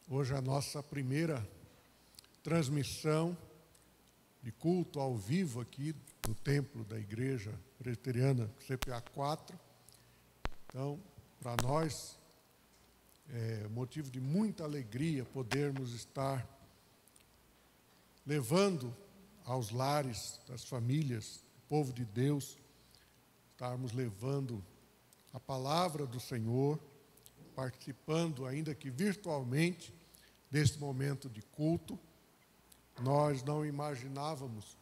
Hoje é a nossa primeira transmissão de culto ao vivo aqui no templo da Igreja Presbiteriana CPA 4. Então, para nós, é motivo de muita alegria podermos estar levando aos lares das famílias, do povo de Deus, estarmos levando a palavra do Senhor, participando, ainda que virtualmente, deste momento de culto. Nós não imaginávamos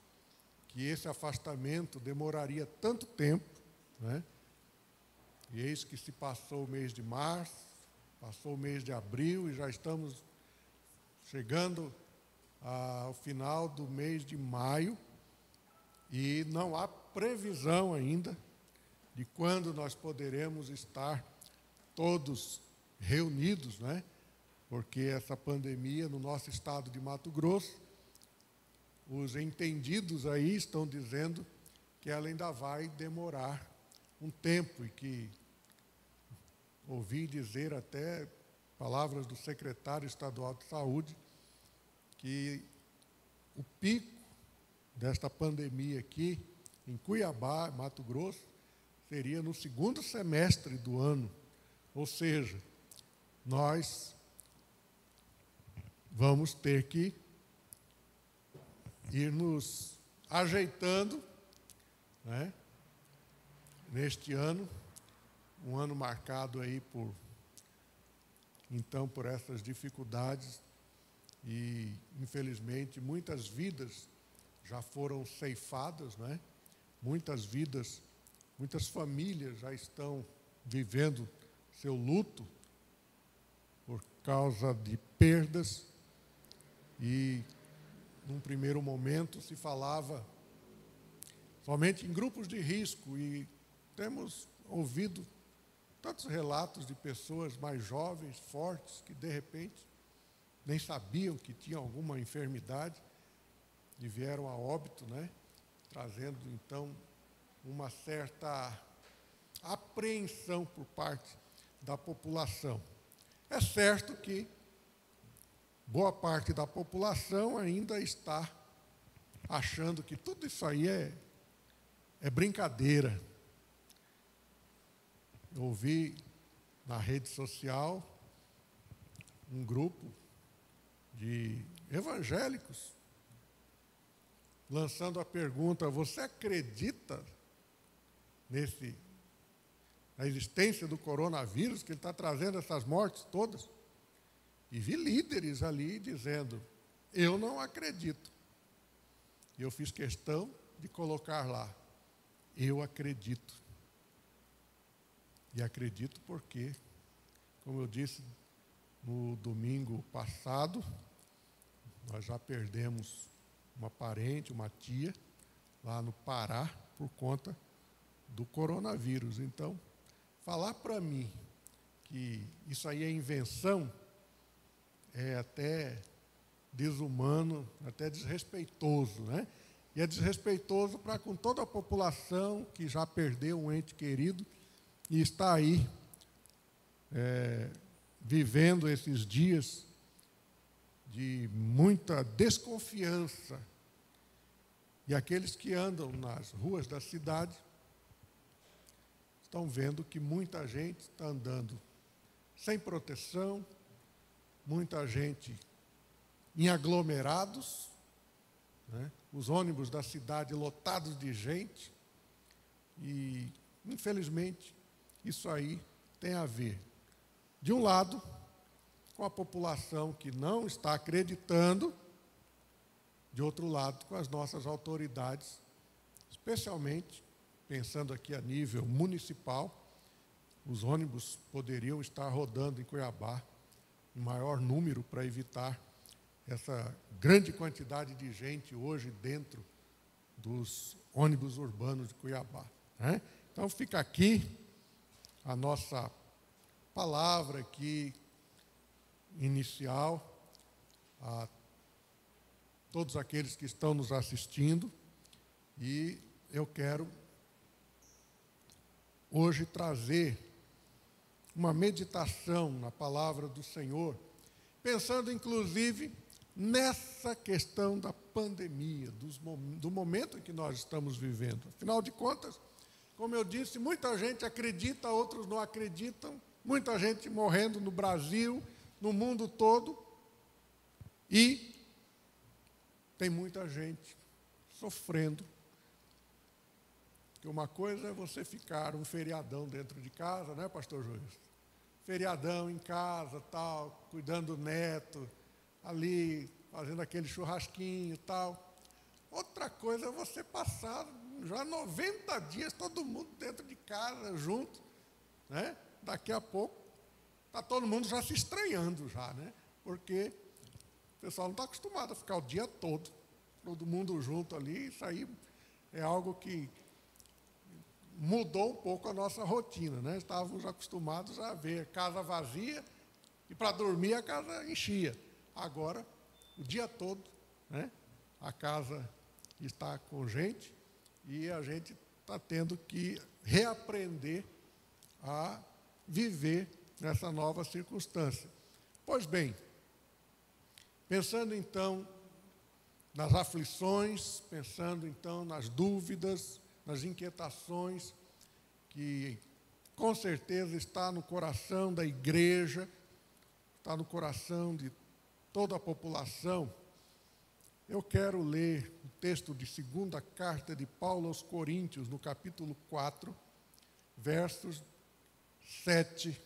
que esse afastamento demoraria tanto tempo, né? E eis que se passou o mês de março, passou o mês de abril e já estamos chegando ao final do mês de maio e não há previsão ainda de quando nós poderemos estar todos reunidos, né? Porque essa pandemia no nosso estado de Mato Grosso, os entendidos aí estão dizendo que ela ainda vai demorar um tempo e que ouvi dizer até palavras do secretário estadual de saúde que o pico desta pandemia aqui em Cuiabá, Mato Grosso, seria no segundo semestre do ano. Ou seja, nós vamos ter que ir nos ajeitando, né? Neste ano, um ano marcado aí por essas dificuldades e, infelizmente, muitas vidas já foram ceifadas, né? Muitas vidas, muitas famílias já estão vivendo seu luto por causa de perdas e, num primeiro momento, se falava somente em grupos de risco e temos ouvido tantos relatos de pessoas mais jovens, fortes, que, de repente, nem sabiam que tinham alguma enfermidade e vieram a óbito, né? Trazendo, então, uma certa apreensão por parte da população. É certo que boa parte da população ainda está achando que tudo isso aí é brincadeira. Eu ouvi na rede social um grupo de evangélicos lançando a pergunta: você acredita na existência do coronavírus, que ele está trazendo essas mortes todas? E vi líderes ali dizendo: eu não acredito. E eu fiz questão de colocar lá: eu acredito. E acredito porque, como eu disse no domingo passado, nós já perdemos uma parente, uma tia, lá no Pará, por conta do coronavírus. Então, falar para mim que isso aí é invenção é até desumano, até desrespeitoso, né? E é desrespeitoso para com toda a população que já perdeu um ente querido e está aí vivendo esses dias de muita desconfiança. E aqueles que andam nas ruas da cidade estão vendo que muita gente está andando sem proteção, muita gente em aglomerados, né? Os ônibus da cidade lotados de gente. E, infelizmente, isso aí tem a ver, de um lado, com a população que não está acreditando, de outro lado, com as nossas autoridades, especialmente, pensando aqui a nível municipal, os ônibus poderiam estar rodando em Cuiabá em maior número para evitar essa grande quantidade de gente hoje dentro dos ônibus urbanos de Cuiabá, né? Então, fica aqui a nossa palavra aqui inicial a todos aqueles que estão nos assistindo, e eu quero hoje trazer uma meditação na palavra do Senhor pensando inclusive nessa questão da pandemia, do momento em que nós estamos vivendo. Afinal de contas, como eu disse, muita gente acredita, outros não acreditam, muita gente morrendo no Brasil, no mundo todo, e tem muita gente sofrendo. Porque uma coisa é você ficar um feriadão dentro de casa, né, pastor Júlio? Feriadão em casa, tal, cuidando do neto, ali, fazendo aquele churrasquinho e tal. Outra coisa é você passar já 90 dias, todo mundo dentro de casa, junto, né? Daqui a pouco, está todo mundo já se estranhando já, né? Porque o pessoal não está acostumado a ficar o dia todo mundo junto ali. Isso aí é algo que mudou um pouco a nossa rotina, né? Estávamos acostumados a ver casa vazia e para dormir a casa enchia. Agora, o dia todo, né? A casa está com gente e a gente está tendo que reaprender a viver nessa nova circunstância. Pois bem, pensando então nas aflições, pensando então nas dúvidas, nas inquietações que com certeza está no coração da igreja, está no coração de toda a população, eu quero ler o texto de segunda carta de Paulo aos Coríntios, no capítulo 4, versos 7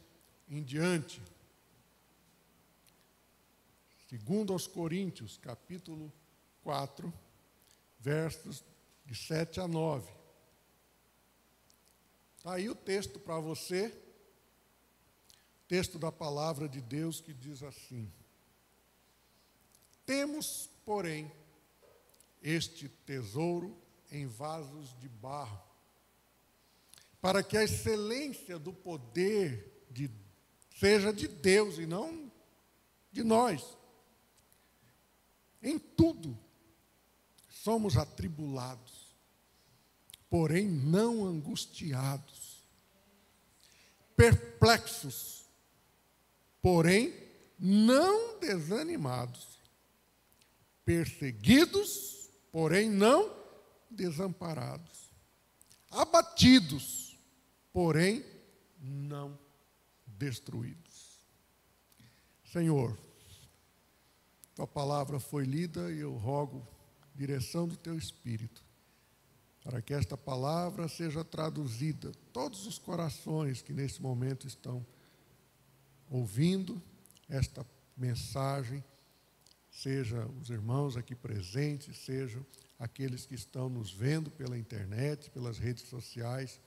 em diante. Segundo aos Coríntios, capítulo 4, versos de 7 a 9. Está aí o texto para você, texto da palavra de Deus que diz assim: temos, porém, este tesouro em vasos de barro, para que a excelência do poder seja de Deus e não de nós. Em tudo somos atribulados, porém não angustiados, perplexos, porém não desanimados, perseguidos, porém não desamparados, abatidos, porém não destruídos. Senhor, tua palavra foi lida e eu rogo direção do teu Espírito, para que esta palavra seja traduzida, todos os corações que nesse momento estão ouvindo esta mensagem, seja os irmãos aqui presentes, sejam aqueles que estão nos vendo pela internet, pelas redes sociais,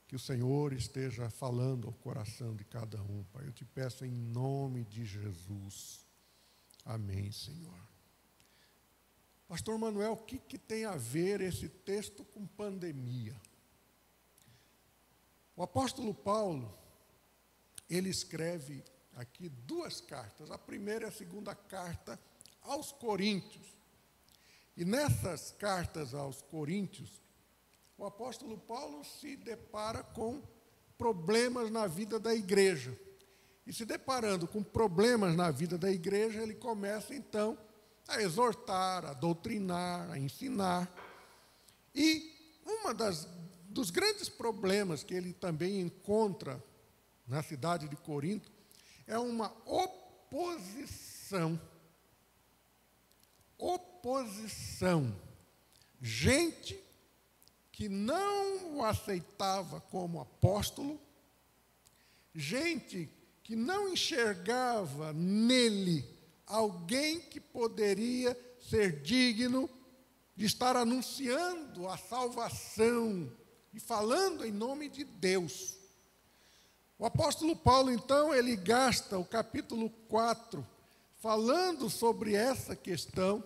que o Senhor esteja falando ao coração de cada um, Pai. Eu te peço em nome de Jesus. Amém, Senhor. Pastor Manuel, o que tem a ver esse texto com pandemia? O apóstolo Paulo, ele escreve aqui duas cartas. A primeira e a segunda carta aos Coríntios. E nessas cartas aos Coríntios, o apóstolo Paulo se depara com problemas na vida da igreja. E se deparando com problemas na vida da igreja, ele começa então a exortar, a doutrinar, a ensinar. E dos grandes problemas que ele também encontra na cidade de Corinto é uma oposição. Oposição. Gente que não o aceitava como apóstolo, gente que não enxergava nele alguém que poderia ser digno de estar anunciando a salvação e falando em nome de Deus. O apóstolo Paulo, então, ele gasta o capítulo 4 falando sobre essa questão,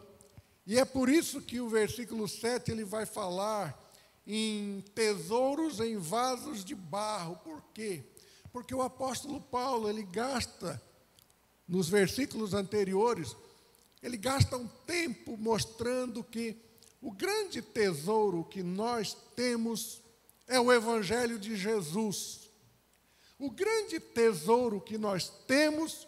e é por isso que o versículo 7 ele vai falar em tesouros em vasos de barro. Por quê? Porque o apóstolo Paulo, ele gasta, nos versículos anteriores, ele gasta um tempo mostrando que o grande tesouro que nós temos é o Evangelho de Jesus. O grande tesouro que nós temos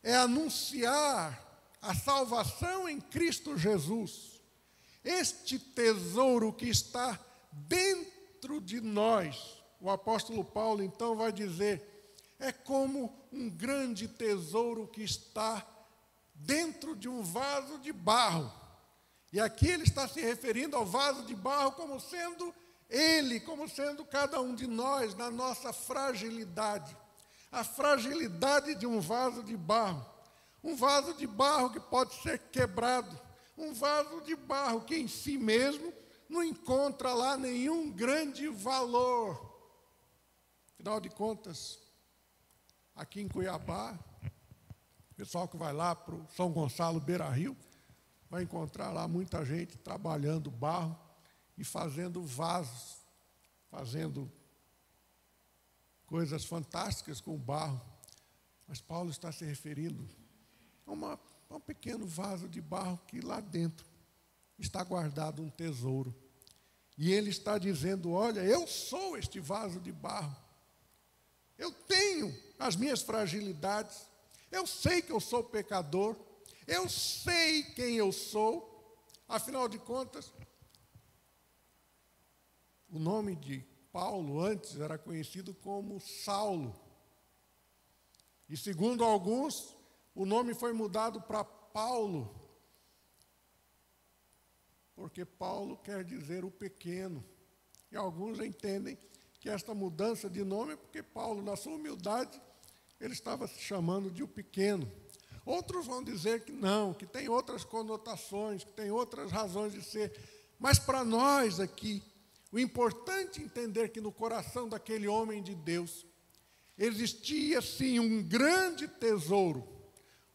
é anunciar a salvação em Cristo Jesus. Este tesouro que está dentro de nós, o apóstolo Paulo então vai dizer, é como um grande tesouro que está dentro de um vaso de barro. E aqui ele está se referindo ao vaso de barro como sendo ele, como sendo cada um de nós, na nossa fragilidade. A fragilidade de um vaso de barro. Um vaso de barro que pode ser quebrado. Um vaso de barro que em si mesmo não encontra lá nenhum grande valor. Afinal de contas, aqui em Cuiabá, o pessoal que vai lá para o São Gonçalo Beira-Rio, vai encontrar lá muita gente trabalhando barro e fazendo vasos, fazendo coisas fantásticas com o barro. Mas Paulo está se referindo a um pequeno vaso de barro que lá dentro está guardado um tesouro. E ele está dizendo, olha, eu sou este vaso de barro. Eu tenho as minhas fragilidades. Eu sei que eu sou pecador. Eu sei quem eu sou. Afinal de contas, o nome de Paulo antes era conhecido como Saulo. E segundo alguns, o nome foi mudado para Paulo, porque Paulo quer dizer o pequeno. E alguns entendem que esta mudança de nome é porque Paulo, na sua humildade, ele estava se chamando de o pequeno. Outros vão dizer que não, que tem outras conotações, que tem outras razões de ser. Mas para nós aqui, o importante é entender que no coração daquele homem de Deus existia sim um grande tesouro.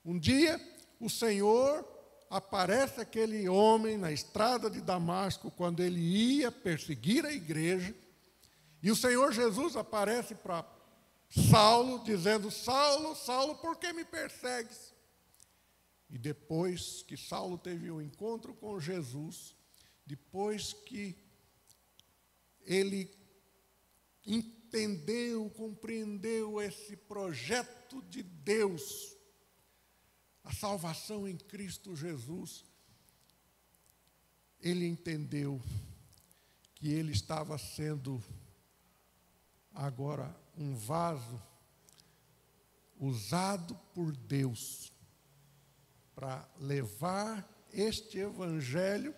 Um dia o Senhor aparece aquele homem na estrada de Damasco quando ele ia perseguir a igreja, e o Senhor Jesus aparece para Saulo dizendo, Saulo, Saulo, por que me persegues? E depois que Saulo teve um encontro com Jesus, depois que ele entendeu, compreendeu esse projeto de Deus, a salvação em Cristo Jesus, ele entendeu que ele estava sendo agora um vaso usado por Deus para levar este evangelho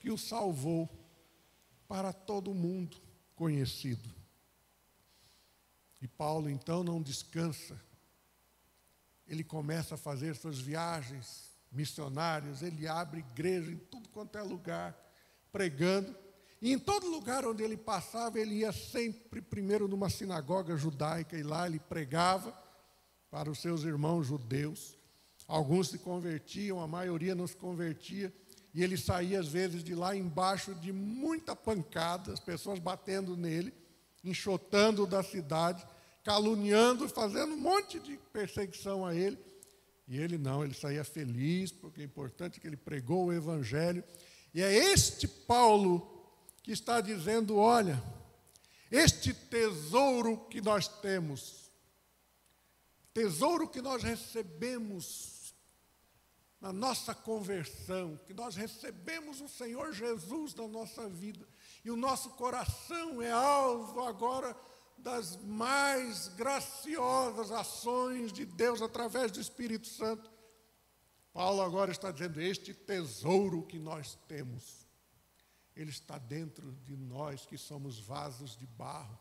que o salvou para todo mundo conhecido. E Paulo então não descansa. Ele começa a fazer suas viagens missionárias, ele abre igreja em tudo quanto é lugar, pregando. E em todo lugar onde ele passava, ele ia sempre primeiro numa sinagoga judaica, e lá ele pregava para os seus irmãos judeus. Alguns se convertiam, a maioria não se convertia, e ele saía às vezes de lá embaixo de muita pancada, as pessoas batendo nele, enxotando da cidade, caluniando, fazendo um monte de perseguição a ele. E ele não, ele saía feliz, porque é importante que ele pregou o evangelho. E é este Paulo que está dizendo, olha, este tesouro que nós temos, tesouro que nós recebemos na nossa conversão, que nós recebemos o Senhor Jesus na nossa vida, e o nosso coração é alvo agora das mais graciosas ações de Deus através do Espírito Santo. Paulo agora está dizendo, este tesouro que nós temos, ele está dentro de nós, que somos vasos de barro,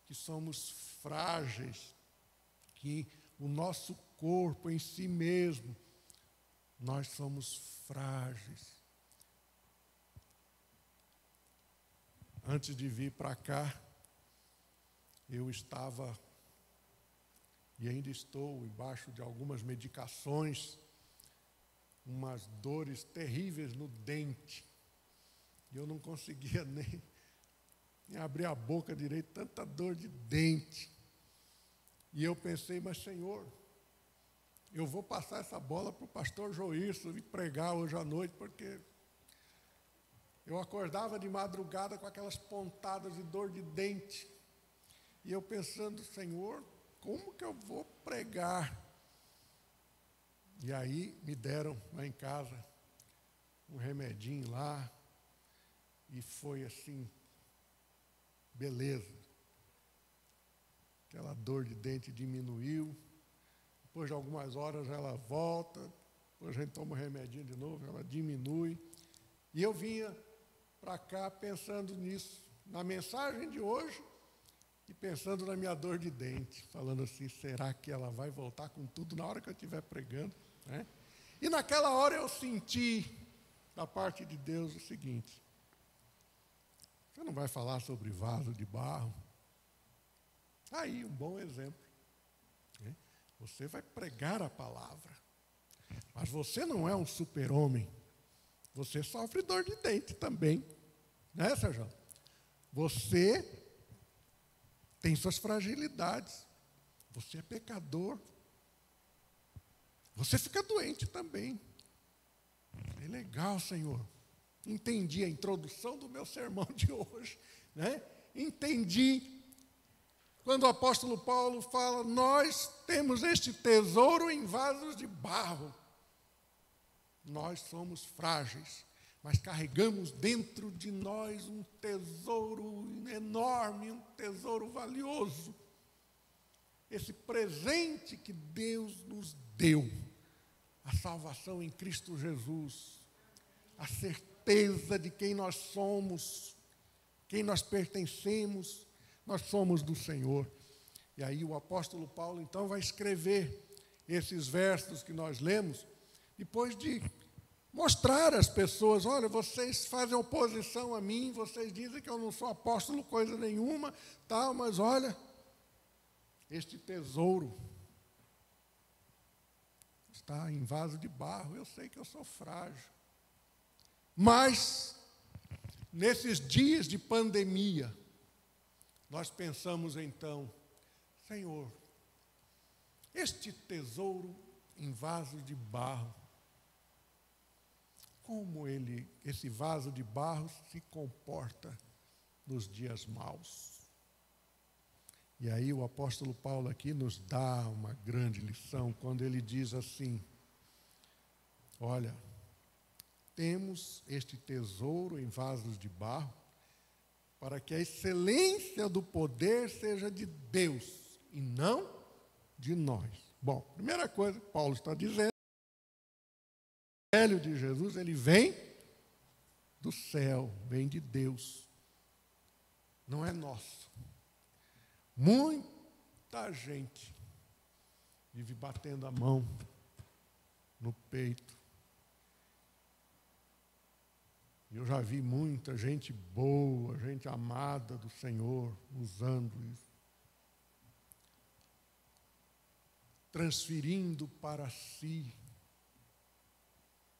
que somos frágeis, que o nosso corpo em si mesmo, nós somos frágeis. Antes de vir para cá, eu estava, e ainda estou, embaixo de algumas medicações, umas dores terríveis no dente. E eu não conseguia nem abrir a boca direito, tanta dor de dente. E eu pensei, mas Senhor, eu vou passar essa bola para o pastor Joilson e pregar hoje à noite, porque eu acordava de madrugada com aquelas pontadas de dor de dente. E eu pensando, Senhor, como que eu vou pregar? E aí me deram lá em casa um remedinho lá, e foi assim, beleza. Aquela dor de dente diminuiu, depois de algumas horas ela volta, depois a gente toma o remedinho de novo, ela diminui. E eu vinha para cá pensando nisso, na mensagem de hoje, e pensando na minha dor de dente, falando assim, será que ela vai voltar com tudo na hora que eu estiver pregando? Né? E naquela hora eu senti, da parte de Deus, o seguinte: você não vai falar sobre vaso de barro? Aí, um bom exemplo. Né? Você vai pregar a palavra, mas você não é um super-homem. Você sofre dor de dente também. Né, Sérgio? Você tem suas fragilidades. Você é pecador. Você fica doente também. É legal, Senhor. Entendi a introdução do meu sermão de hoje. Né? Entendi quando o apóstolo Paulo fala, nós temos este tesouro em vasos de barro. Nós somos frágeis, mas carregamos dentro de nós um tesouro enorme, um tesouro valioso. Esse presente que Deus nos deu, a salvação em Cristo Jesus, a certeza de quem nós somos, quem nós pertencemos, nós somos do Senhor. E aí o apóstolo Paulo, então, vai escrever esses versos que nós lemos, depois de mostrar às pessoas, olha, vocês fazem oposição a mim, vocês dizem que eu não sou apóstolo coisa nenhuma, tal, mas olha, este tesouro está em vaso de barro, eu sei que eu sou frágil. Mas, nesses dias de pandemia, nós pensamos então, Senhor, este tesouro em vaso de barro, como esse vaso de barro se comporta nos dias maus? E aí o apóstolo Paulo aqui nos dá uma grande lição, quando ele diz assim, olha, temos este tesouro em vasos de barro, para que a excelência do poder seja de Deus, e não de nós. Bom, primeira coisa que Paulo está dizendo, o Evangelho de Jesus, ele vem do céu, vem de Deus, não é nosso. Muita gente vive batendo a mão no peito. Eu já vi muita gente boa, gente amada do Senhor, usando isso. Transferindo para si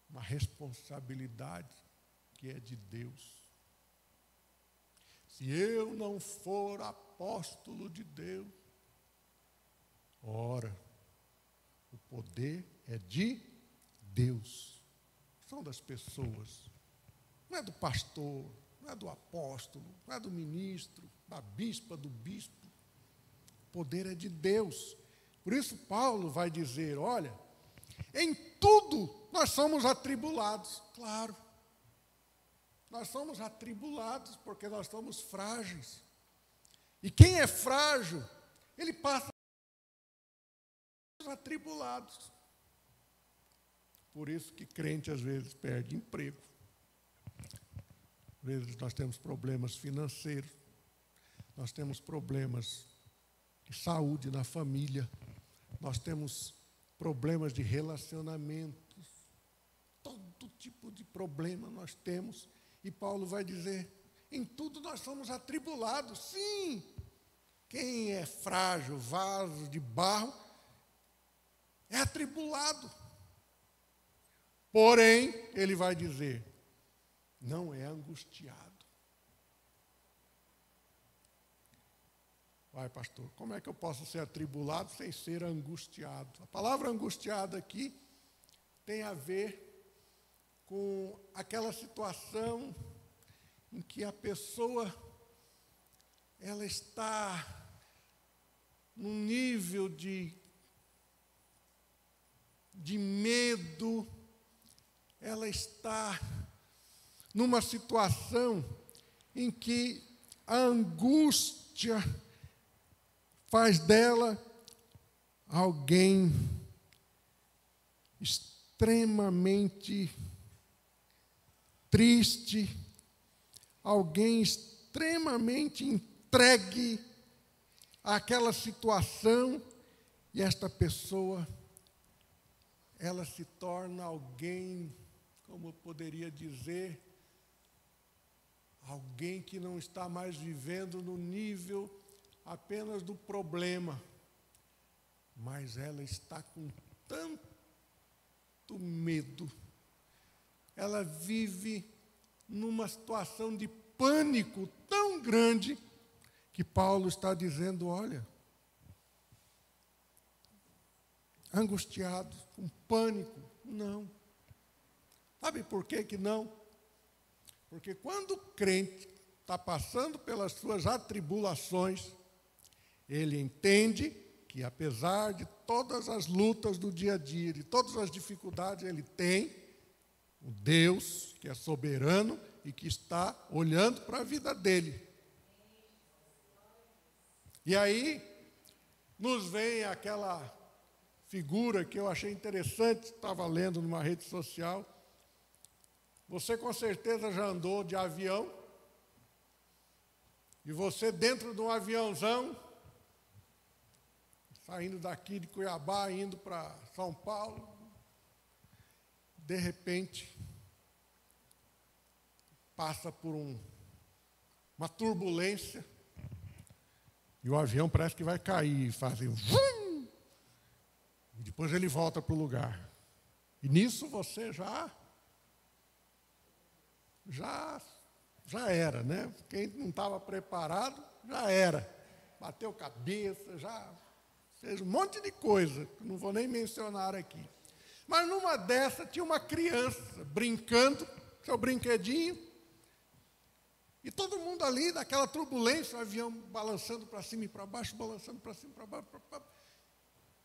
uma responsabilidade que é de Deus. Se eu não for apóstolo de Deus, ora, o poder é de Deus. São das pessoas. Não é do pastor, não é do apóstolo, não é do ministro, da bispa, do bispo. O poder é de Deus. Por isso Paulo vai dizer, olha, em tudo nós somos atribulados. Claro, nós somos atribulados porque nós somos frágeis. E quem é frágil, ele passa atribulados. Por isso que crente às vezes perde emprego. Às vezes nós temos problemas financeiros, nós temos problemas de saúde na família, nós temos problemas de relacionamentos, todo tipo de problema nós temos. E Paulo vai dizer, em tudo nós somos atribulados. Sim, quem é frágil, vaso de barro, é atribulado. Porém, ele vai dizer, não é angustiado. Vai, pastor, como é que eu posso ser atribulado sem ser angustiado? A palavra angustiado aqui tem a ver com aquela situação em que a pessoa ela está num nível de de medo, ela está numa situação em que a angústia faz dela alguém extremamente triste, alguém extremamente entregue àquela situação, e esta pessoa, ela se torna alguém, como eu poderia dizer, alguém que não está mais vivendo no nível apenas do problema, mas ela está com tanto medo, ela vive numa situação de pânico tão grande, que Paulo está dizendo, olha, angustiado, com pânico, não. Sabe por que não? Porque quando o crente está passando pelas suas atribulações, ele entende que, apesar de todas as lutas do dia a dia, de todas as dificuldades, ele tem um Deus que é soberano e que está olhando para a vida dele. E aí, nos vem aquela figura que eu achei interessante, estava lendo numa rede social. Você com certeza já andou de avião, e você dentro de um aviãozão, saindo daqui de Cuiabá, indo para São Paulo, de repente, passa por uma turbulência, e o avião parece que vai cair, faz assim, vum, e depois ele volta para o lugar. E nisso você já era, né? Quem não estava preparado, já era. Bateu cabeça, já fez um monte de coisa, que não vou nem mencionar aqui. Mas numa dessa tinha uma criança brincando, seu brinquedinho, e todo mundo ali, naquela turbulência, o avião balançando para cima e para baixo, balançando para cima e para baixo,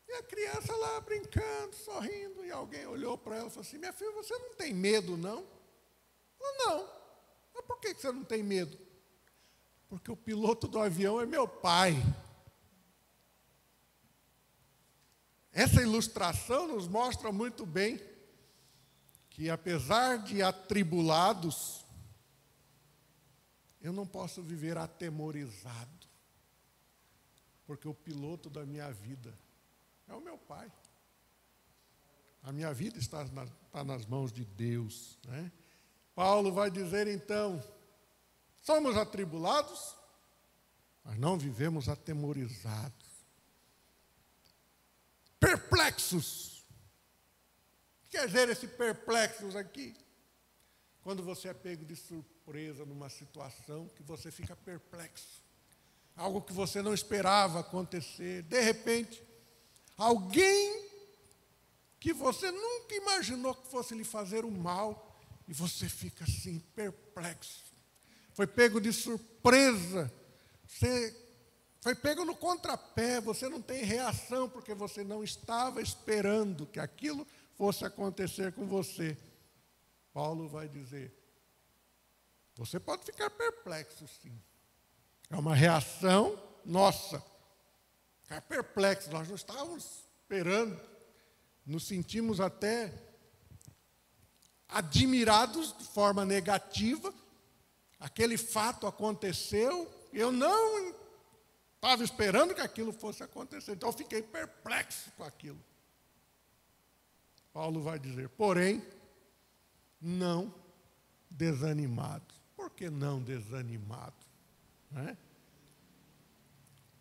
e a criança lá brincando, sorrindo, e alguém olhou para ela e falou assim, minha filha, você não tem medo, não? Ela, não. Mas por que você não tem medo? Porque o piloto do avião é meu pai. Essa ilustração nos mostra muito bem que, apesar de atribulados, eu não posso viver atemorizado, porque o piloto da minha vida é o meu pai. A minha vida está nas mãos de Deus, né? Paulo vai dizer então, somos atribulados, mas não vivemos atemorizados. Perplexos. O que quer dizer esse perplexos aqui? Quando você é pego de surpresa numa situação que você fica perplexo. Algo que você não esperava acontecer. De repente, alguém que você nunca imaginou que fosse lhe fazer o mal, e você fica assim, perplexo. Foi pego de surpresa. Você foi pego no contrapé, você não tem reação, porque você não estava esperando que aquilo fosse acontecer com você. Paulo vai dizer, você pode ficar perplexo, sim. É uma reação nossa. Ficar perplexo, nós não estávamos esperando. Nos sentimos até admirados de forma negativa. Aquele fato aconteceu, eu não estava esperando que aquilo fosse acontecer, então eu fiquei perplexo com aquilo. Paulo vai dizer, porém, não desanimado. Por que não desanimado? Né?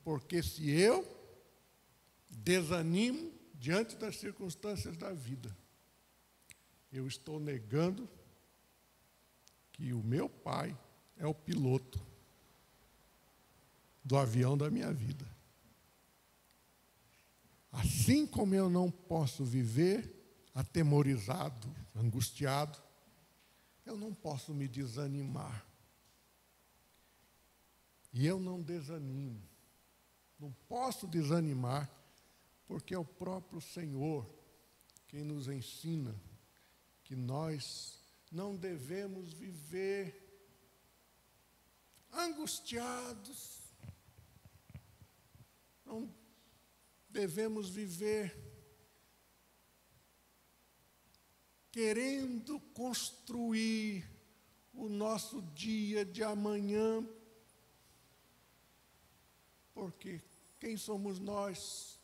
Porque se eu desanimo diante das circunstâncias da vida, eu estou negando que o meu pai é o piloto do avião da minha vida. Assim como eu não posso viver atemorizado, angustiado, eu não posso me desanimar. E eu não desanimo. Não posso desanimar, porque é o próprio Senhor quem nos ensina que nós não devemos viver angustiados, não devemos viver querendo construir o nosso dia de amanhã, porque quem somos nós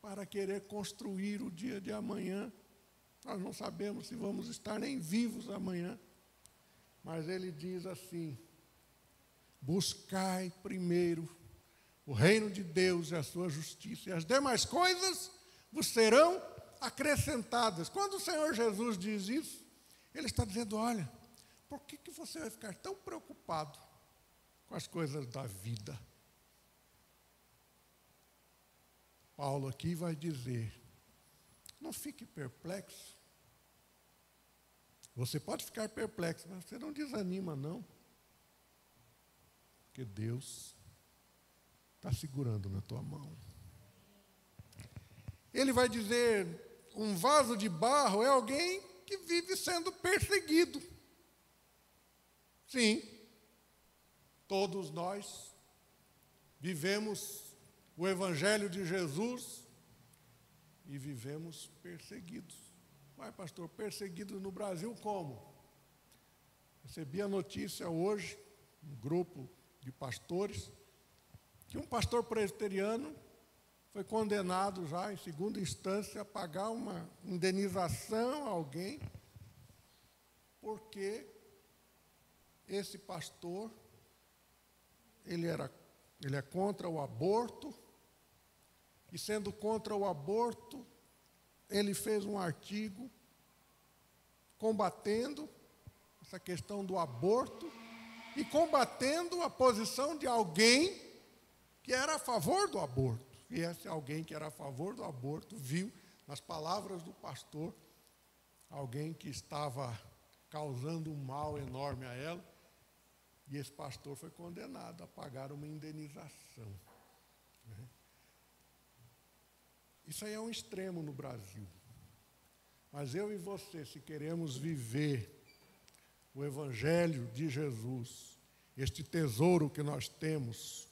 para querer construir o dia de amanhã? Nós não sabemos se vamos estar nem vivos amanhã. Mas ele diz assim: buscai primeiro o reino de Deus e a sua justiça, e as demais coisas vos serão acrescentadas. Quando o Senhor Jesus diz isso, ele está dizendo: olha, por que você vai ficar tão preocupado com as coisas da vida? Paulo aqui vai dizer: não fique perplexo. Você pode ficar perplexo, mas você não desanima, não. Porque Deus está segurando na tua mão. Ele vai dizer: um vaso de barro é alguém que vive sendo perseguido. Sim, todos nós vivemos o Evangelho de Jesus e vivemos perseguidos. Vai, pastor, perseguidos no Brasil como? Recebi a notícia hoje, um grupo de pastores, que um pastor presbiteriano foi condenado já em segunda instância a pagar uma indenização a alguém, porque esse pastor, ele é contra o aborto, e sendo contra o aborto, ele fez um artigo combatendo essa questão do aborto e combatendo a posição de alguém que era a favor do aborto. E esse alguém que era a favor do aborto viu, nas palavras do pastor, alguém que estava causando um mal enorme a ela, e esse pastor foi condenado a pagar uma indenização. Isso aí é um extremo no Brasil. Mas eu e você, se queremos viver o Evangelho de Jesus, este tesouro que nós temos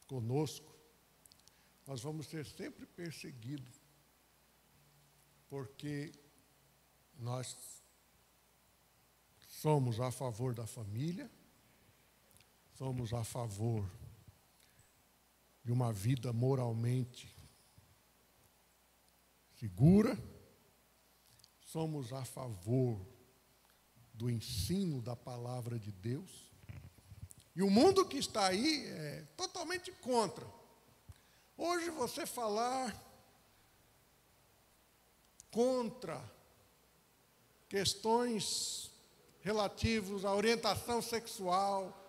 conosco, nós vamos ser sempre perseguidos, porque nós somos a favor da família, somos a favor de uma vida moralmente segura, somos a favor do ensino da palavra de Deus, e o mundo que está aí é totalmente contra. Hoje você falar contra questões relativas à orientação sexual,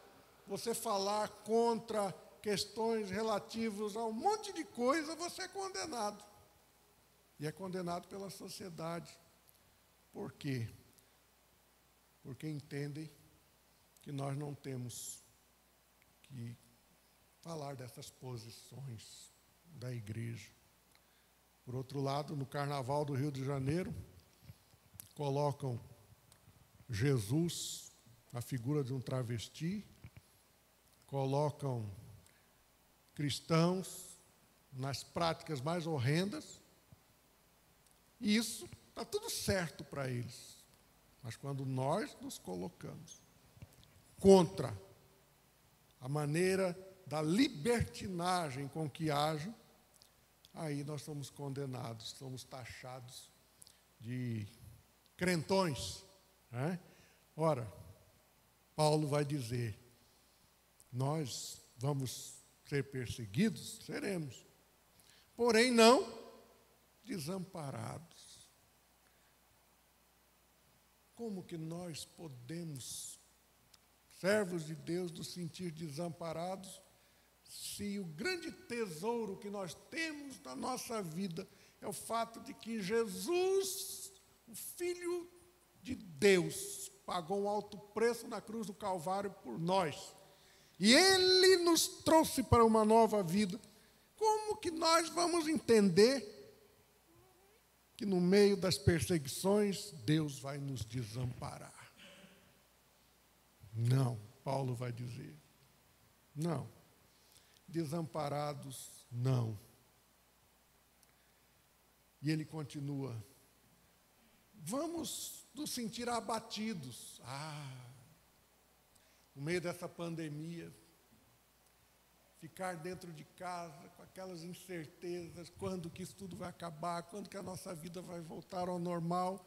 você falar contra questões relativas a um monte de coisa, você é condenado. E é condenado pela sociedade. Por quê? Porque entendem que nós não temos que falar dessas posições da igreja. Por outro lado, no Carnaval do Rio de Janeiro, colocam Jesus, a figura de um travesti, colocam cristãos nas práticas mais horrendas, e isso está tudo certo para eles. Mas quando nós nos colocamos contra a maneira da libertinagem com que agem, aí nós somos condenados, somos taxados de crentões, né? Ora, Paulo vai dizer: nós vamos ser perseguidos? Seremos. Porém, não desamparados. Como que nós podemos, servos de Deus, nos sentir desamparados, se o grande tesouro que nós temos na nossa vida é o fato de que Jesus, o Filho de Deus, pagou um alto preço na cruz do Calvário por nós, e Ele nos trouxe para uma nova vida? Como que nós vamos entender que no meio das perseguições Deus vai nos desamparar. Não, Paulo vai dizer. Não. Desamparados, não. E ele continua. Vamos nos sentir abatidos. No meio dessa pandemia, ficar dentro de casa com aquelas incertezas, quando que isso tudo vai acabar, quando que a nossa vida vai voltar ao normal,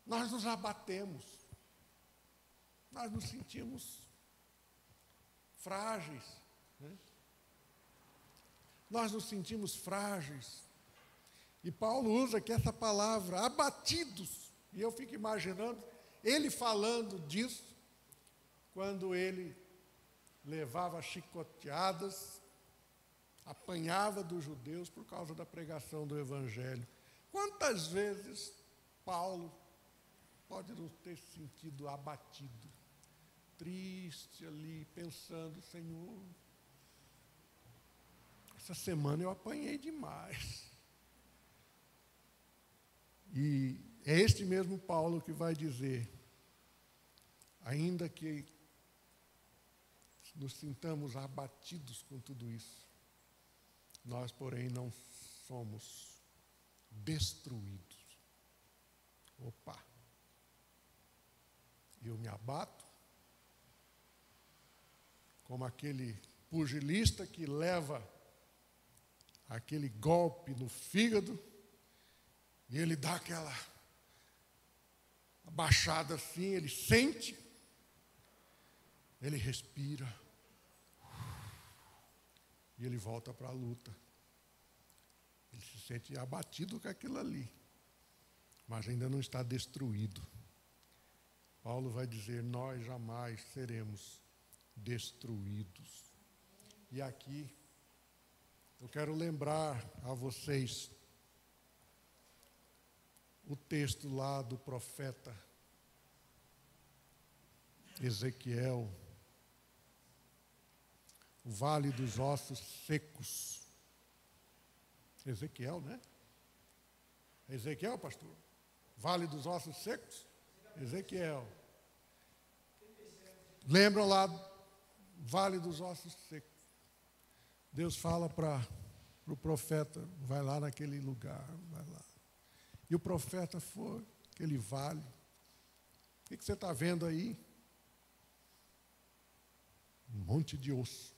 nós nos abatemos. Nós nos sentimos frágeis, né? Nós nos sentimos frágeis. E Paulo usa aqui essa palavra, abatidos. E eu fico imaginando ele falando disso quando ele levava chicoteadas, apanhava dos judeus por causa da pregação do Evangelho. Quantas vezes Paulo pode não ter se sentido abatido, triste ali, pensando, Senhor, essa semana eu apanhei demais. E é este mesmo Paulo que vai dizer, ainda que nos sintamos abatidos com tudo isso, nós, porém, não somos destruídos. Opa! Eu me abato, como aquele pugilista que leva aquele golpe no fígado, e ele dá aquela abaixada assim, ele sente, ele respira, e ele volta para a luta. Ele se sente abatido com aquilo ali, mas ainda não está destruído. Paulo vai dizer, nós jamais seremos destruídos. E aqui, eu quero lembrar a vocês o texto lá do profeta Ezequiel, o vale dos ossos secos. Ezequiel, né? Ezequiel, pastor? Vale dos ossos secos? Ezequiel. Lembram lá, vale dos ossos secos. Deus fala para o profeta, vai lá naquele lugar, vai lá. E o profeta foi, aquele vale. O que você está vendo aí? Um monte de osso.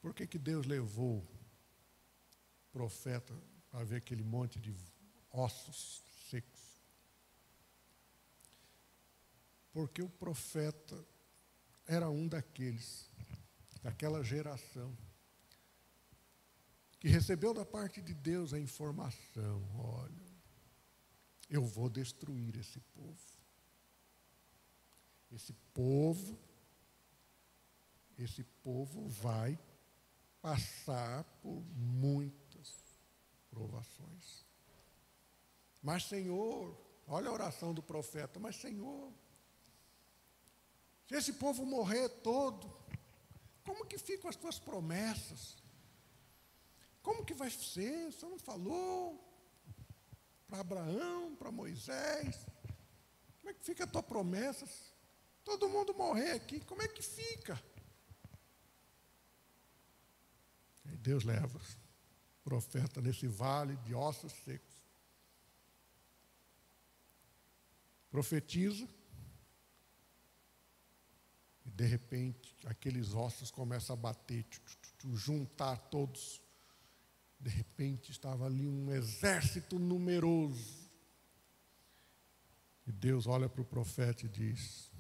Por que Deus levou o profeta para ver aquele monte de ossos secos? Porque o profeta era um daquela geração, que recebeu da parte de Deus a informação, olha, eu vou destruir esse povo. Esse povo vai passar por muitas provações. Mas, Senhor, olha a oração do profeta, mas, Senhor, se esse povo morrer todo, como que ficam as tuas promessas? Como que vai ser? O Senhor não falou para Abraão, para Moisés? Como é que fica a tua promessa? Todo mundo morrer aqui, como é que fica? E Deus leva o profeta nesse vale de ossos secos. Profetiza. E de repente, aqueles ossos começam a bater, juntar todos. De repente, estava ali um exército numeroso. E Deus olha para o profeta e diz,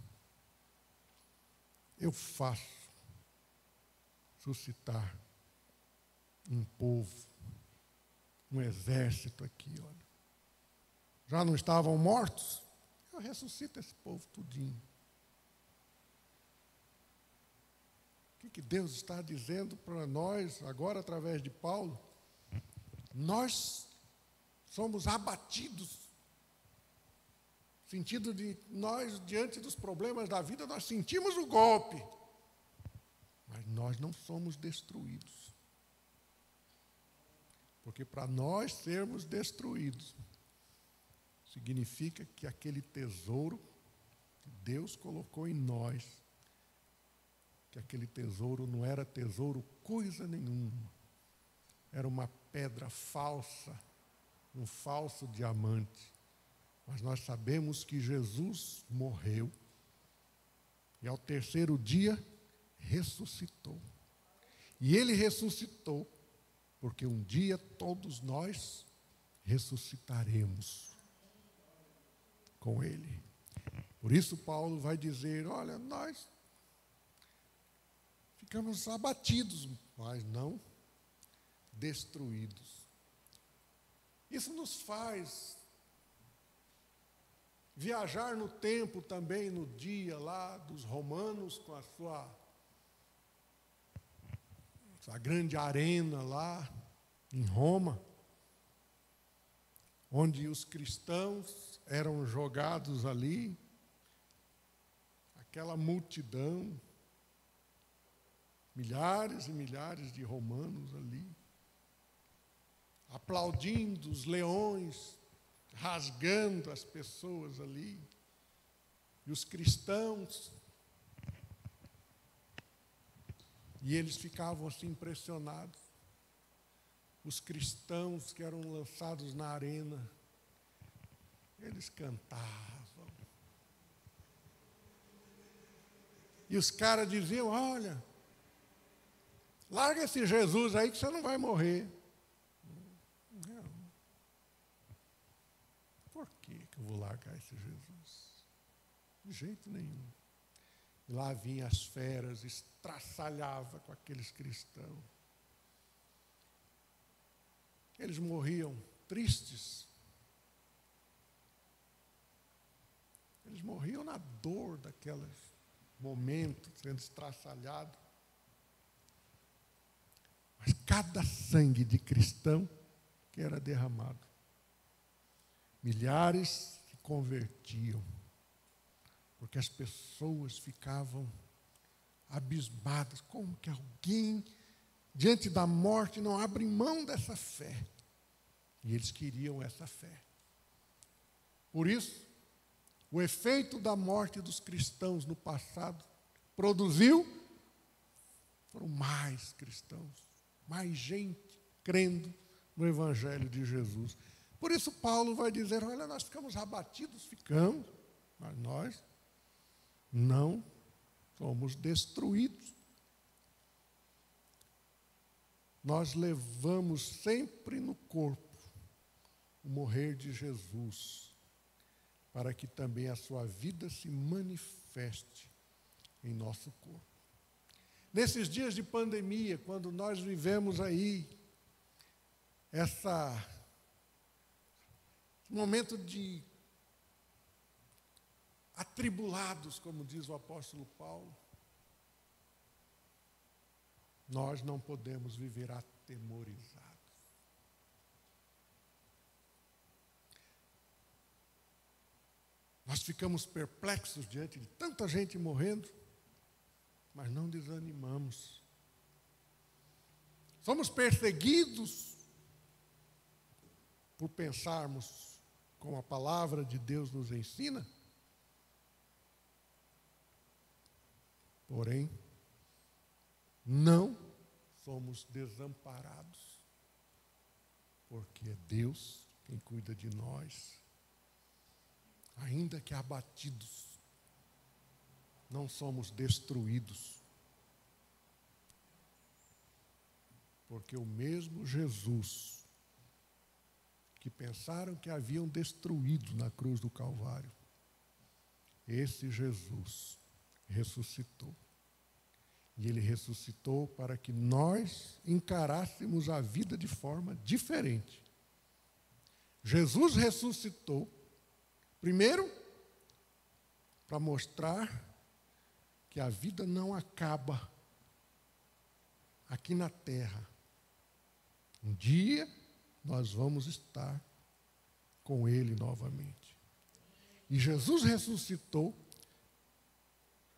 eu faço suscitar um povo, um exército aqui, olha. Já não estavam mortos? Eu ressuscito esse povo tudinho. O que Deus está dizendo para nós, agora através de Paulo? Nós somos abatidos. No sentido de nós, diante dos problemas da vida, nós sentimos o golpe. Mas nós não somos destruídos. Porque para nós sermos destruídos, significa que aquele tesouro que Deus colocou em nós, que aquele tesouro não era tesouro coisa nenhuma, era uma pedra falsa, um falso diamante. Mas nós sabemos que Jesus morreu e ao terceiro dia ressuscitou. E ele ressuscitou porque um dia todos nós ressuscitaremos com ele. Por isso Paulo vai dizer, olha, nós ficamos abatidos, mas não destruídos. Isso nos faz viajar no tempo também, no dia lá dos romanos, com a sua grande arena lá em Roma, onde os cristãos eram jogados ali, aquela multidão, milhares e milhares de romanos ali, aplaudindo os leões, rasgando as pessoas ali, e os cristãos, e eles ficavam assim impressionados. Os cristãos que eram lançados na arena, eles cantavam. E os caras diziam, olha, larga esse Jesus aí que você não vai morrer. Não. Por que eu vou largar esse Jesus? De jeito nenhum. E lá vinham as feras, estraçalhava com aqueles cristãos. Eles morriam tristes. Eles morriam na dor daqueles momentos, sendo estraçalhados. Mas cada sangue de cristão que era derramado, milhares se convertiam, porque as pessoas ficavam abismadas. Como que alguém, diante da morte, não abre mão dessa fé? E eles queriam essa fé. Por isso, o efeito da morte dos cristãos no passado foram mais cristãos, mais gente crendo no Evangelho de Jesus. Por isso Paulo vai dizer, olha, nós ficamos abatidos, mas nós não somos destruídos. Nós levamos sempre no corpo o morrer de Jesus, para que também a sua vida se manifeste em nosso corpo. Nesses dias de pandemia, quando nós vivemos aí esse momento de atribulados, como diz o apóstolo Paulo, nós não podemos viver atemorizados. Nós ficamos perplexos diante de tanta gente morrendo, mas não desanimamos. Somos perseguidos por pensarmos como a palavra de Deus nos ensina, porém, não somos desamparados, porque é Deus quem cuida de nós. Ainda que abatidos, não somos destruídos, porque o mesmo Jesus que pensaram que haviam destruído na cruz do Calvário, esse Jesus ressuscitou. E ele ressuscitou para que nós encarássemos a vida de forma diferente. Jesus ressuscitou, primeiro, para mostrar que a vida não acaba aqui na terra. Um dia nós vamos estar com Ele novamente. E Jesus ressuscitou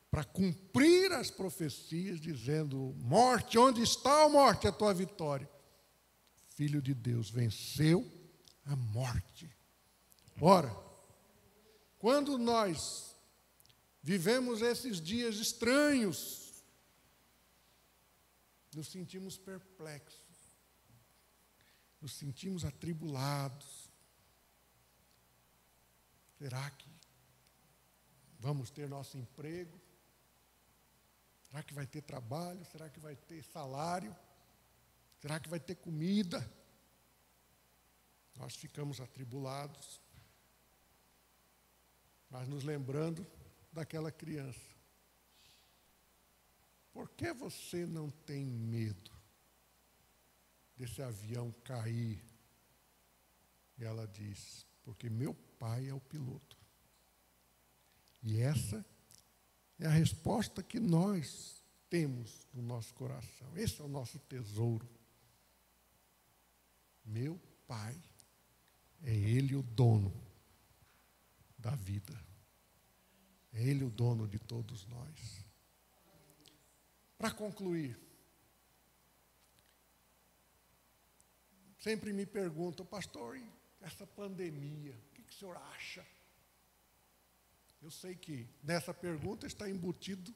para cumprir as profecias, dizendo, morte, onde está, ó morte, a tua vitória? Filho de Deus, venceu a morte. Ora, quando nós vivemos esses dias estranhos, nos sentimos perplexos, nos sentimos atribulados. Será que vamos ter nosso emprego? Será que vai ter trabalho? Será que vai ter salário? Será que vai ter comida? Nós ficamos atribulados, mas nos lembrando daquela criança. Por que você não tem medo desse avião cair? E ela diz, porque meu pai é o piloto. E essa é a resposta que nós temos no nosso coração. Esse é o nosso tesouro. Meu pai, é Ele o dono da vida. É Ele o dono de todos nós. Para concluir, sempre me perguntam, pastor, e essa pandemia, o que o senhor acha? Eu sei que nessa pergunta está embutido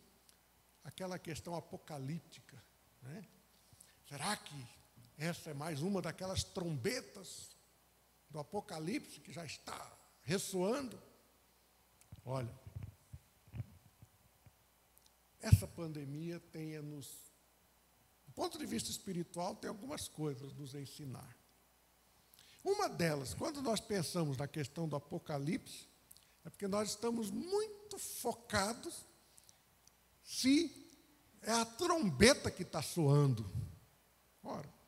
aquela questão apocalíptica, né? Será que essa é mais uma daquelas trombetas do Apocalipse que já está ressoando? Olha, essa pandemia do ponto de vista espiritual, tem algumas coisas a nos ensinar. Uma delas, quando nós pensamos na questão do Apocalipse, é porque nós estamos muito focados se é a trombeta que está soando. Ora,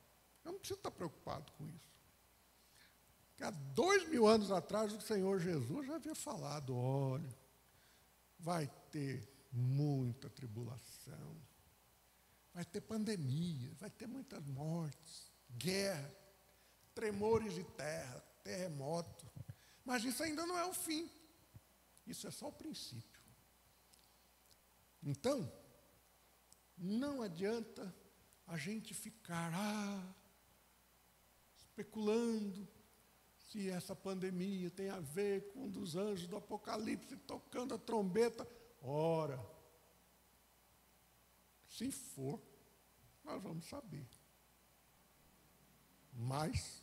eu não preciso estar preocupado com isso. Porque há 2000 anos atrás, o Senhor Jesus já havia falado, olha, vai ter muita tribulação, vai ter pandemia, vai ter muitas mortes, guerra, tremores de terra, terremoto. Mas isso ainda não é o fim. Isso é só o princípio. Então, não adianta a gente ficar especulando se essa pandemia tem a ver com um dos anjos do Apocalipse tocando a trombeta. Ora, se for, nós vamos saber. Mas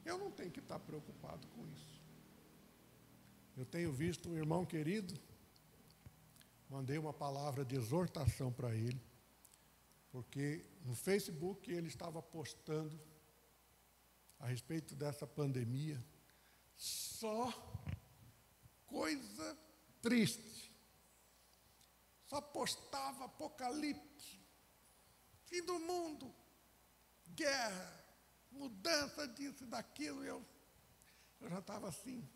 eu não tenho que estar preocupado com isso. Eu tenho visto um irmão querido, mandei uma palavra de exortação para ele, porque no Facebook ele estava postando a respeito dessa pandemia, só coisa triste. Só postava Apocalipse, fim do mundo, guerra, mudança disso e daquilo. Eu já estava assim.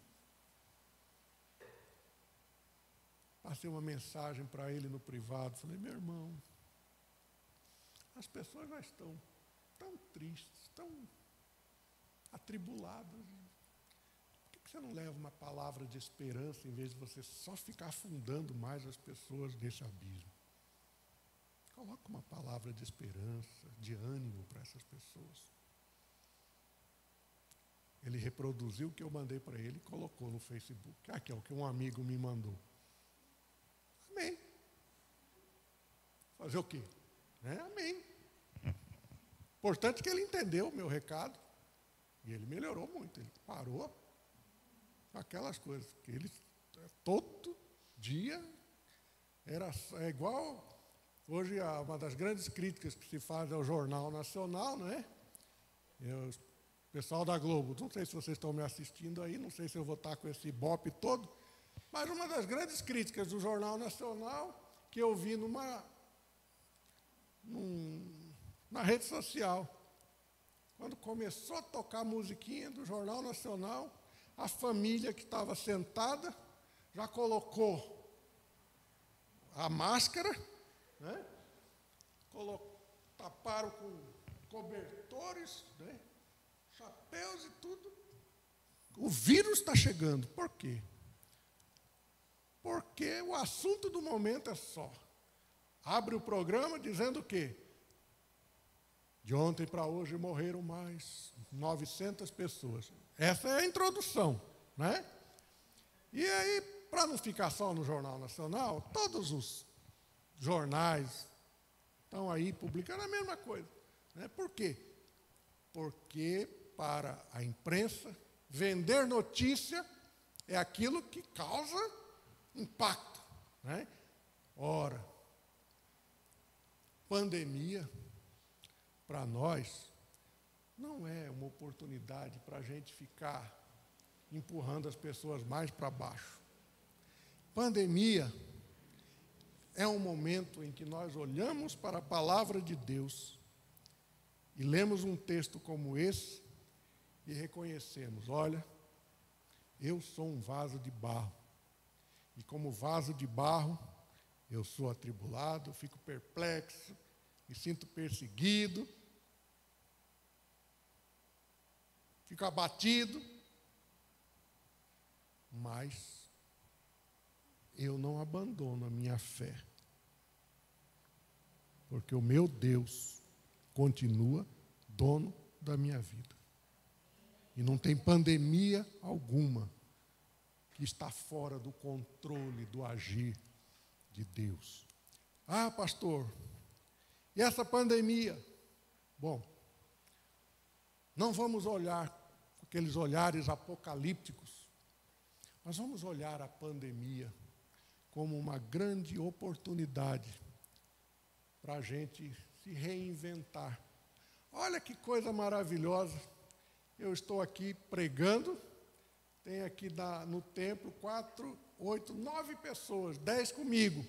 Passei uma mensagem para ele no privado, falei, meu irmão, as pessoas já estão tão tristes, tão atribuladas. Por que você não leva uma palavra de esperança em vez de você só ficar afundando mais as pessoas nesse abismo? Coloca uma palavra de esperança, de ânimo para essas pessoas. Ele reproduziu o que eu mandei para ele e colocou no Facebook. Aqui é o que um amigo me mandou. Amém. Fazer o quê? Amém. Importante que ele entendeu o meu recado. E ele melhorou muito. Ele parou aquelas coisas. Que ele, todo dia, é igual... Hoje, uma das grandes críticas que se faz ao Jornal Nacional, não é? O pessoal da Globo, não sei se vocês estão me assistindo aí, não sei se eu vou estar com esse ibope todo, mas uma das grandes críticas do Jornal Nacional que eu vi na rede social, quando começou a tocar a musiquinha do Jornal Nacional, a família que estava sentada já colocou a máscara, né? Taparam com cobertores, né? Chapéus e tudo. O vírus está chegando. Por quê? Porque o assunto do momento é só. Abre o programa dizendo o quê? De ontem para hoje morreram mais 900 pessoas. Essa é a introdução, né? E aí, para não ficar só no Jornal Nacional, todos os jornais estão aí publicando a mesma coisa. Né? Por quê? Porque para a imprensa, vender notícia é aquilo que causa impacto. Né? Ora, pandemia, para nós, não é uma oportunidade para a gente ficar empurrando as pessoas mais para baixo. Pandemia é um momento em que nós olhamos para a palavra de Deus e lemos um texto como esse e reconhecemos, olha, eu sou um vaso de barro. E como vaso de barro, eu sou atribulado, fico perplexo, me sinto perseguido, fico abatido, mas eu não abandono a minha fé, porque o meu Deus continua dono da minha vida. E não tem pandemia alguma que está fora do controle, do agir de Deus. Ah, pastor, e essa pandemia? Bom, não vamos olhar com aqueles olhares apocalípticos, mas vamos olhar a pandemia como uma grande oportunidade para a gente se reinventar. Olha que coisa maravilhosa. Eu estou aqui pregando, tem aqui no templo 4, 8, 9 pessoas, 10 comigo.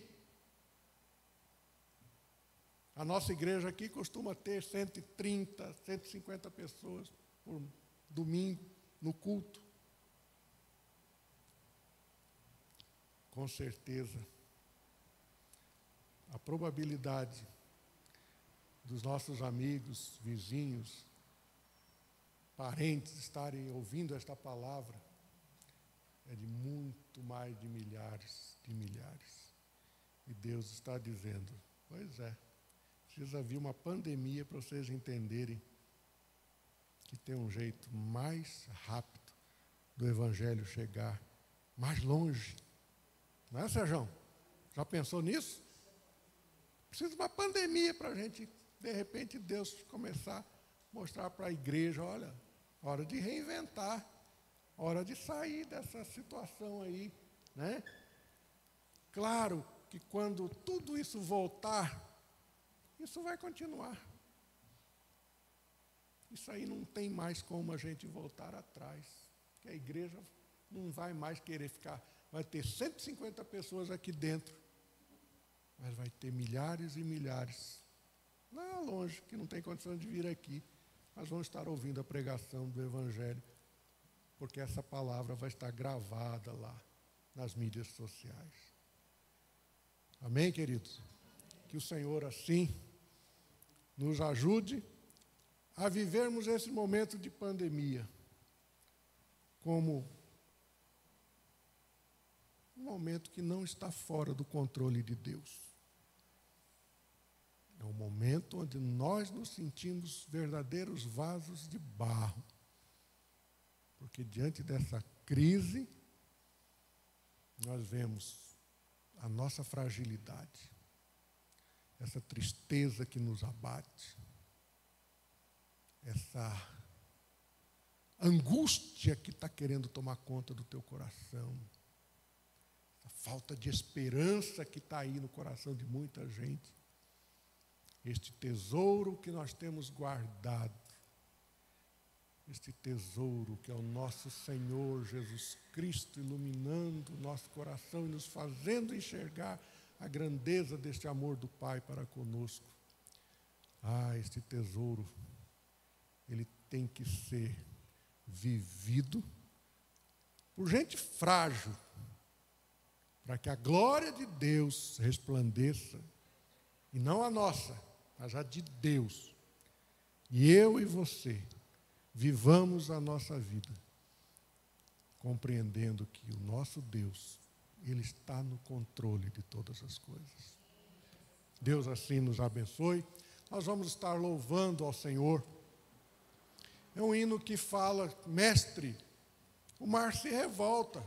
A nossa igreja aqui costuma ter 130, 150 pessoas por domingo no culto. Com certeza, a probabilidade dos nossos amigos, vizinhos, parentes estarem ouvindo esta palavra é de muito mais de milhares de milhares. E Deus está dizendo, pois é, precisa vir uma pandemia para vocês entenderem que tem um jeito mais rápido do Evangelho chegar mais longe. Não é, Sérgio? Já pensou nisso? Precisa de uma pandemia para a gente, de repente, Deus começar a mostrar para a igreja, olha, hora de reinventar, hora de sair dessa situação aí, né? Claro que quando tudo isso voltar, isso vai continuar. Isso aí não tem mais como a gente voltar atrás, que a igreja não vai mais querer ficar. Vai ter 150 pessoas aqui dentro, mas vai ter milhares e milhares, lá longe, que não tem condição de vir aqui, mas vão estar ouvindo a pregação do Evangelho, porque essa palavra vai estar gravada lá nas mídias sociais. Amém, queridos? Que o Senhor, assim, nos ajude a vivermos esse momento de pandemia como um momento que não está fora do controle de Deus. É um momento onde nós nos sentimos verdadeiros vasos de barro. Porque diante dessa crise, nós vemos a nossa fragilidade, essa tristeza que nos abate, essa angústia que está querendo tomar conta do teu coração, a falta de esperança que está aí no coração de muita gente, este tesouro que nós temos guardado, este tesouro que é o nosso Senhor Jesus Cristo iluminando o nosso coração e nos fazendo enxergar a grandeza deste amor do Pai para conosco. Ah, este tesouro, ele tem que ser vivido por gente frágil, para que a glória de Deus resplandeça, e não a nossa, mas a de Deus. E eu e você vivamos a nossa vida compreendendo que o nosso Deus, Ele está no controle de todas as coisas. Deus assim nos abençoe. nós vamos estar louvando ao Senhor. É um hino que fala: mestre, o mar se revolta.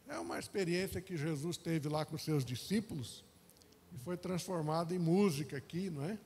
É uma experiência que Jesus teve lá com seus discípulos e foi transformada em música aqui, não é?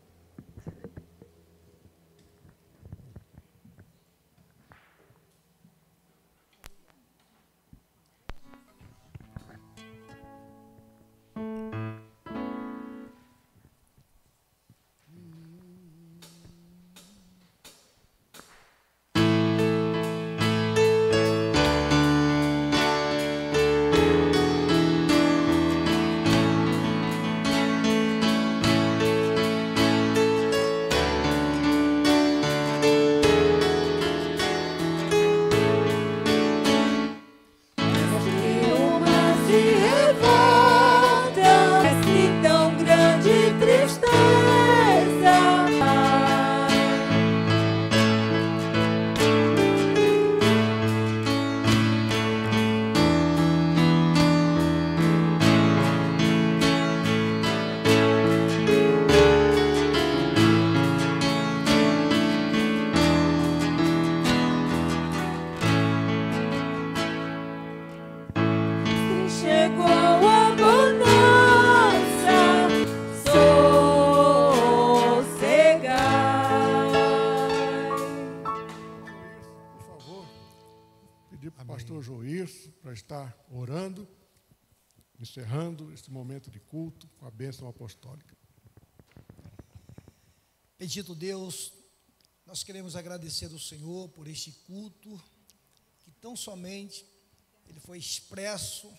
Para estar orando, encerrando este momento de culto com a bênção apostólica. Bendito Deus, nós queremos agradecer ao Senhor por este culto, que tão somente ele foi expresso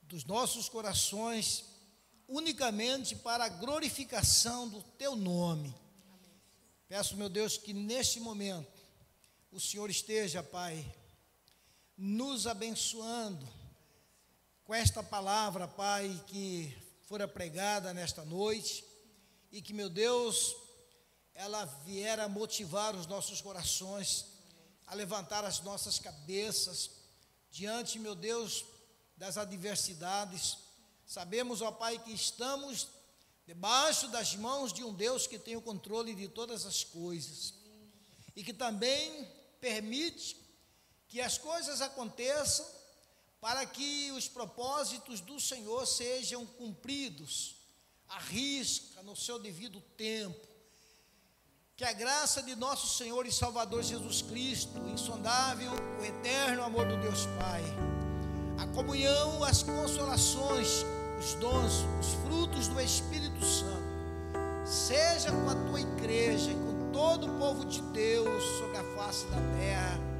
dos nossos corações, unicamente para a glorificação do Teu nome. Peço, meu Deus, que neste momento o Senhor esteja, Pai, nos abençoando com esta palavra, Pai, que fora pregada nesta noite, e que, meu Deus, ela vier a motivar os nossos corações, a levantar as nossas cabeças, diante, meu Deus, das adversidades. Sabemos, ó Pai, que estamos debaixo das mãos de um Deus que tem o controle de todas as coisas, e que também permite que as coisas aconteçam para que os propósitos do Senhor sejam cumpridos, à risca, no seu devido tempo. Que a graça de nosso Senhor e Salvador Jesus Cristo, o insondável, o eterno amor do Deus Pai, a comunhão, as consolações, os dons, os frutos do Espírito Santo, seja com a tua igreja e com todo o povo de Deus sobre a face da terra,